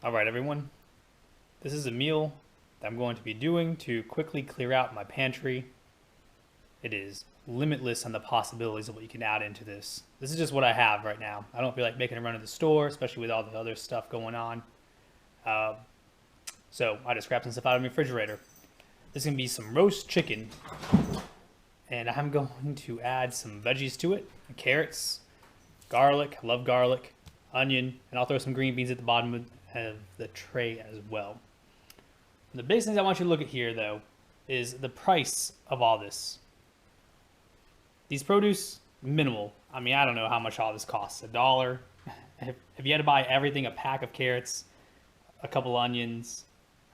Alright everyone, this is a meal that I'm going to be doing to quickly clear out my pantry. It is limitless on the possibilities of what you can add into this. This is just what I have right now. I don't feel like making a run to the store, especially with all the other stuff going on. So I just grabbed some stuff out of my refrigerator. This is going to be some roast chicken, and I'm going to add some veggies to it. Carrots, garlic, I love garlic, onion, and I'll throw some green beans at the bottom of the tray as well. The biggest things I want you to look at here, though, is the price of all this. These produce, minimal. I mean, I don't know how much all this costs. $1. If you had to buy everything, a pack of carrots, a couple onions,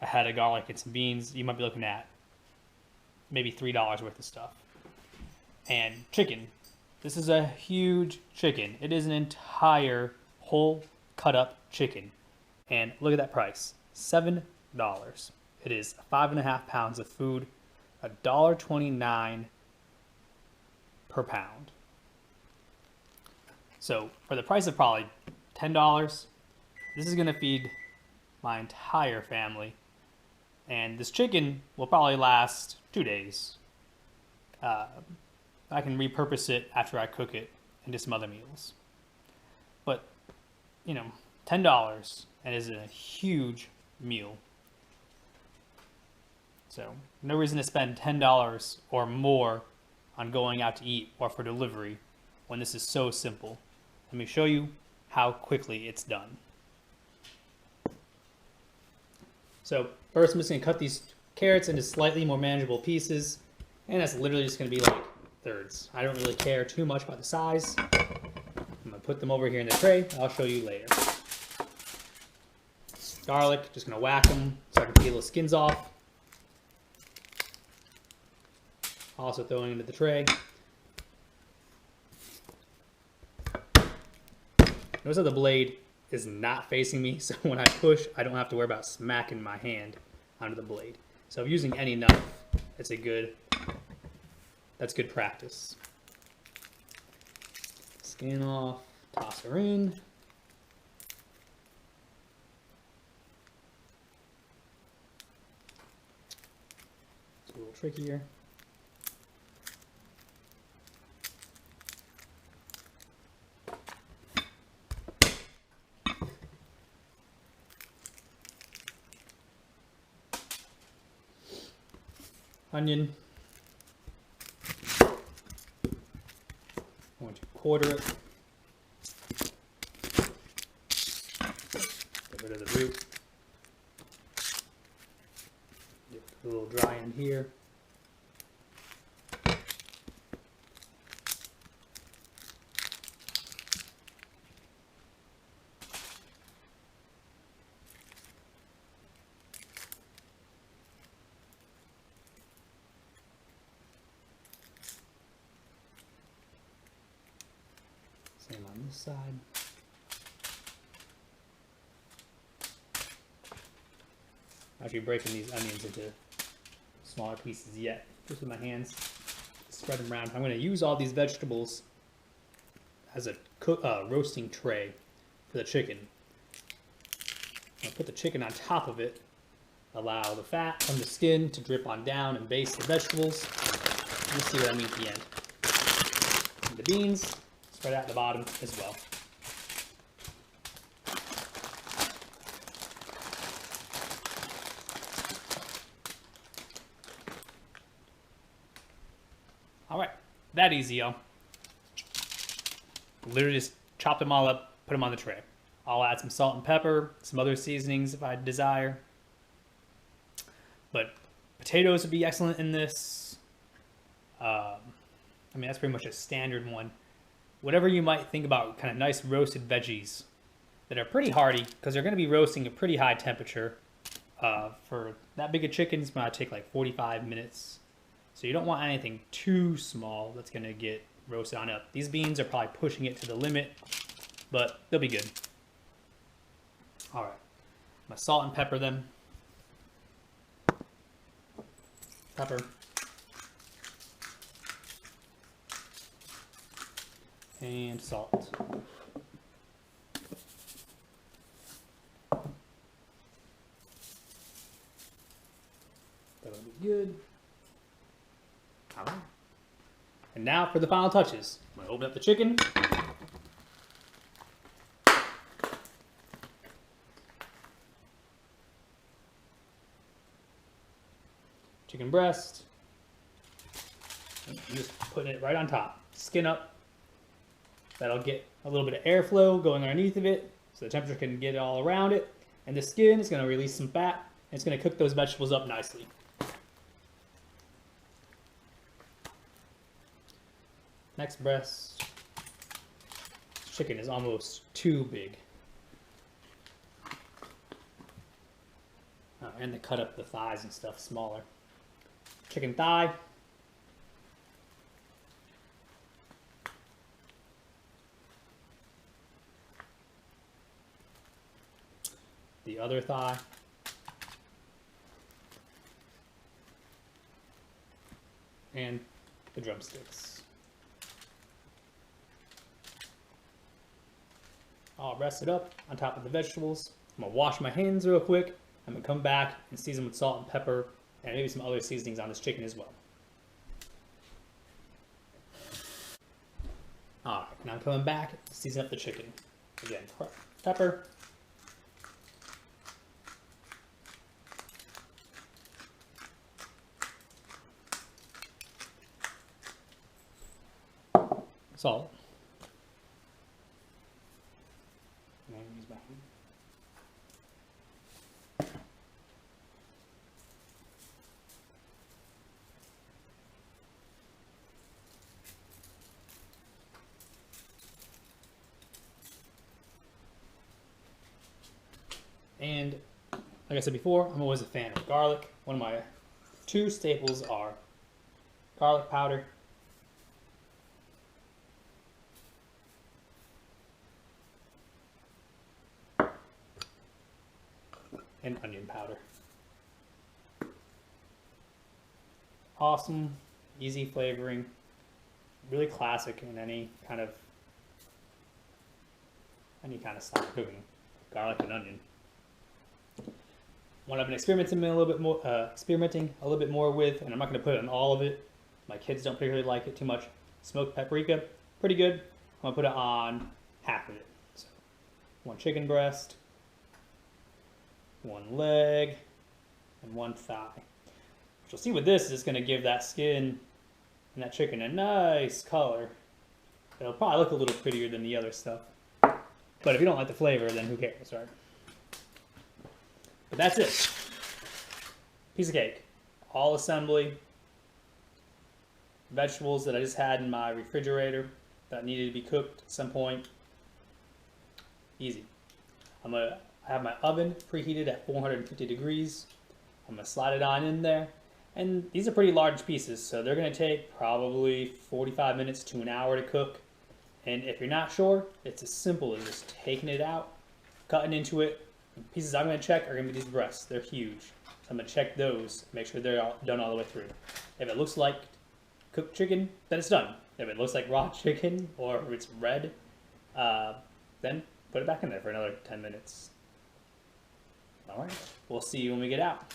a head of garlic, and some beans, you might be looking at maybe $3 worth of stuff. And chicken. This is a huge chicken. It is an entire whole cut up chicken. And look at that price, $7. It is 5.5 pounds of food, $1.29 per pound. So for the price of probably $10, this is gonna feed my entire family. And this chicken will probably last 2 days. I can repurpose it after I cook it into some other meals. But, you know, $10 and is a huge meal. So no reason to spend $10 or more on going out to eat or for delivery when this is so simple. Let me show you how quickly it's done. So first I'm just going to cut these carrots into slightly more manageable pieces, and that's literally just going to be like thirds. I don't really care too much about the size. I'm going to put them over here in the tray. I'll show you later. Garlic, just going to whack them so I can peel the skins off. Also throwing into the tray. Notice how the blade is not facing me, so when I push, I don't have to worry about smacking my hand onto the blade. So if using any knife, that's good practice. Skin off, toss her in. It's a little trickier. Onion. I'm going to quarter it. Get rid of the root. Get a little dry in here. Same on this side. I'm actually breaking these onions into smaller pieces yet, just with my hands. Spread them around. I'm going to use all these vegetables as a roasting tray for the chicken. I'll put the chicken on top of it, allow the fat from the skin to drip on down and baste the vegetables. You'll see what I mean at the end. And the beans, spread out the bottom as well. Alright, that easy, y'all. Literally just chop them all up, put them on the tray. I'll add some salt and pepper, some other seasonings if I desire. But potatoes would be excellent in this. I mean, that's pretty much a standard one. Whatever you might think about kind of nice roasted veggies that are pretty hearty, because they're going to be roasting at pretty high temperature. For that big of chicken, it's going to take like 45 minutes. So you don't want anything too small that's going to get roasted on up. These beans are probably pushing it to the limit, but they'll be good. All right, I'm going to salt and pepper them. Pepper. And salt. good. All right. And now for the final touches. I'm gonna open up the chicken. Chicken breast. And just putting it right on top. Skin up. That'll get a little bit of airflow going underneath of it, so the temperature can get all around it. And the skin is going to release some fat, and it's going to cook those vegetables up nicely. Next breast. Chicken is almost too big. And they cut up the thighs and stuff smaller. Chicken thigh. The other thigh. And the drumsticks. I'll rest it up on top of the vegetables. I'm gonna wash my hands real quick. I'm gonna come back and season with salt and pepper and maybe some other seasonings on this chicken as well. Alright, now I'm coming back to season up the chicken. Again, pepper. Salt. And like I said before, I'm always a fan of garlic. One of my two staples are garlic powder and onion powder. Awesome, easy flavoring, really classic in any kind of style of cooking. Garlic and onion. One I've been experimenting a little bit more with, and I'm not going to put it on all of it. My kids don't particularly like it too much. Smoked paprika, pretty good. I'm going to put it on half of it. So, one chicken breast, one leg, and one thigh. What you'll see with this is it's going to give that skin and that chicken a nice color. It'll probably look a little prettier than the other stuff. But if you don't like the flavor, then who cares, right? But that's it. Piece of cake. All assembly. Vegetables that I just had in my refrigerator that needed to be cooked at some point. Easy. I'm going to have my oven preheated at 450 degrees. I'm going to slide it on in there. And these are pretty large pieces, so they're going to take probably 45 minutes to an hour to cook. And if you're not sure, it's as simple as just taking it out, cutting into it. The pieces I'm going to check are going to be these breasts. They're huge. So I'm going to check those, make sure they're done all the way through. If it looks like cooked chicken, then it's done. If it looks like raw chicken or if it's red, then put it back in there for another 10 minutes. All right, we'll see you when we get out.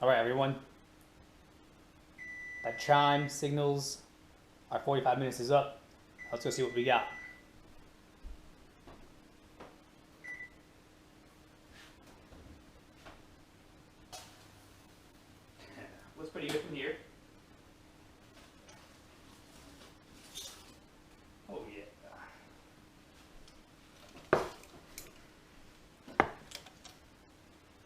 All right, everyone. That chime signals our 45 minutes is up. Let's go see what we got. Looks pretty good from here. Oh yeah.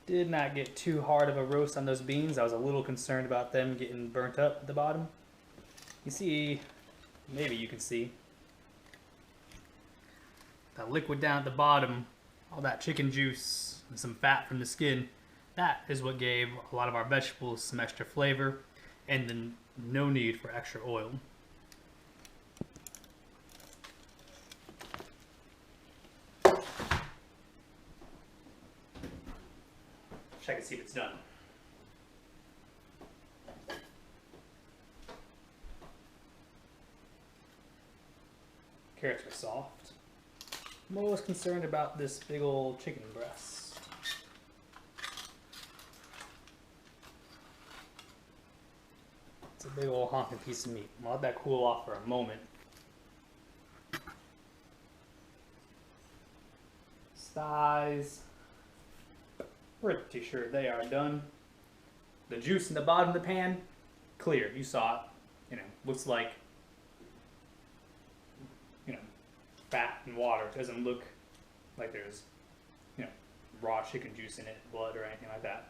Did not get too hard of a roast on those beans. I was a little concerned about them getting burnt up at the bottom. You see, maybe you can see that liquid down at the bottom, all that chicken juice and some fat from the skin. That is what gave a lot of our vegetables some extra flavor and then no need for extra oil. Check and see if it's done. Carrots are soft. I'm always concerned about this big old chicken breast. a big old honking piece of meat. I'll let that cool off for a moment. Thighs, pretty sure they are done. The juice in the bottom of the pan, clear. You saw it. You know, looks like, you know, fat and water. It doesn't look like there's, you know, raw chicken juice in it, blood or anything like that.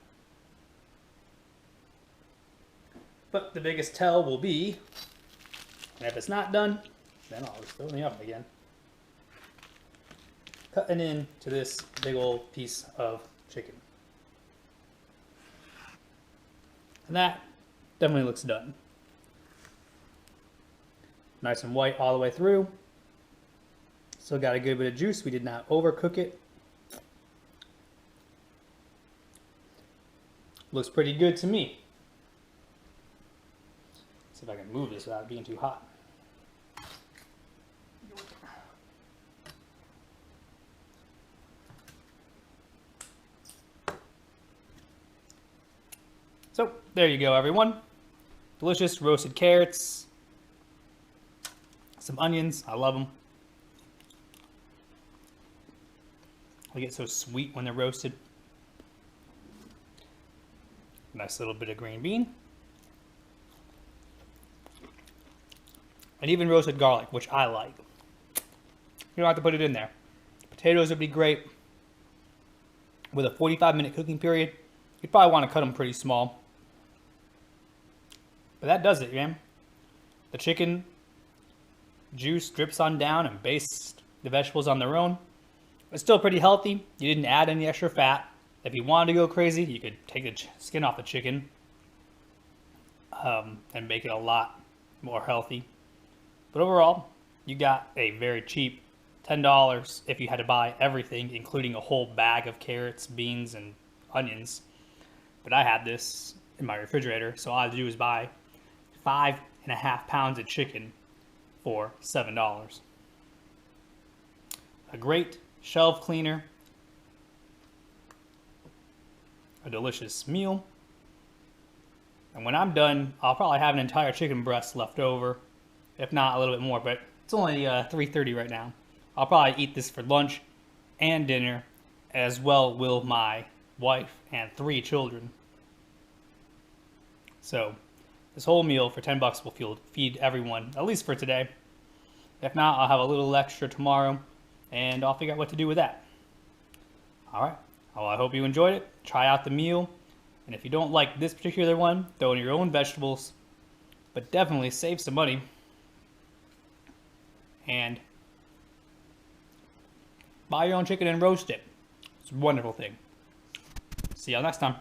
But the biggest tell will be, and if it's not done, then I'll just throw it in the oven again. Cutting into this big old piece of chicken. And that definitely looks done. Nice and white all the way through. Still got a good bit of juice. We did not overcook it. Looks pretty good to me. See if I can move this without it being too hot. So, there you go, everyone. Delicious roasted carrots. Some onions. I love them. They get so sweet when they're roasted. Nice little bit of green bean. And even roasted garlic, which I like. You don't have to put it in there. Potatoes would be great. With a 45-minute cooking period, you'd probably want to cut them pretty small. But that does it, man. The chicken juice drips on down and bastes the vegetables on their own. It's still pretty healthy. You didn't add any extra fat. If you wanted to go crazy, you could take the skin off the chicken and make it a lot more healthy. But overall, you got a very cheap $10 if you had to buy everything, including a whole bag of carrots, beans, and onions. But I had this in my refrigerator, so all I had to do was buy 5.5 pounds of chicken for $7. A great shelf cleaner, a delicious meal, and when I'm done, I'll probably have an entire chicken breast left over, if not a little bit more, but it's only 3:30 right now. I'll probably eat this for lunch and dinner, as well will my wife and 3 children. So this whole meal for $10 will feed everyone, at least for today. If not, I'll have a little extra tomorrow, and I'll figure out what to do with that. All right. Well, I hope you enjoyed it. Try out the meal. And if you don't like this particular one, throw in your own vegetables. But definitely save some money. And buy your own chicken and roast it. It's a wonderful thing. See y'all next time.